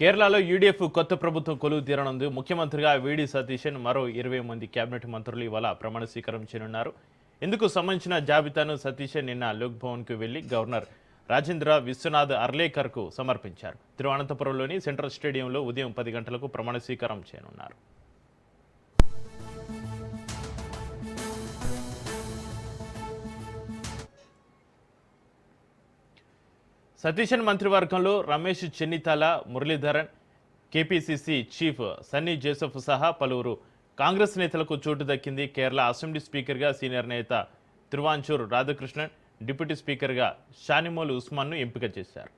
కేరళలో యూడీఎఫ్ కొత్త ప్రభుత్వం కొలువు తీరనుంది. ముఖ్యమంత్రిగా వీడి సతీశన్ మరో 20 మంది కేబినెట్ మంత్రులు ఇవాళ ప్రమాణ స్వీకారం చేయనున్నారు. ఇందుకు సంబంధించిన జాబితాను సతీశన్ నిన్న లోక్ భవన్కు వెళ్లి గవర్నర్ రాజేంద్ర విశ్వనాథ్ అర్లేకర్కు సమర్పించారు. తిరువనంతపురంలోని సెంట్రల్ స్టేడియంలో ఉదయం 10 గంటలకు ప్రమాణ స్వీకారం చేయనున్నారు. సతీశన్ మంత్రివర్గంలో రమేష్ చెన్నితాల, మురళీధరన్, కేపీసీసీ చీఫ్ సన్నీ జోసెఫ్ సహా పలువురు కాంగ్రెస్ నేతలకు చోటు దక్కింది. కేరళ అసెంబ్లీ స్పీకర్గా సీనియర్ నేత తిరువాంచూర్ రాధాకృష్ణన్, డిప్యూటీ స్పీకర్గా షానిమోల్ ఉస్మాన్ను ఎంపిక చేశారు.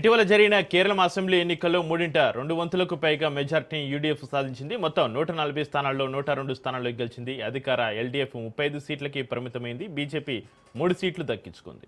ఇటీవల జరిగిన కేరళ అసెంబ్లీ ఎన్నికల్లో 2 వంతులకు పైగా మెజార్టీని యూడీఎఫ్ సాధించింది. మొత్తం 140 స్థానాల్లో 102 స్థానాల్లో గెలిచింది. అధికార ఎల్డీఎఫ్ 35 సీట్లకి పరిమితమైంది. బీజేపీ 3 సీట్లు దక్కించుకుంది.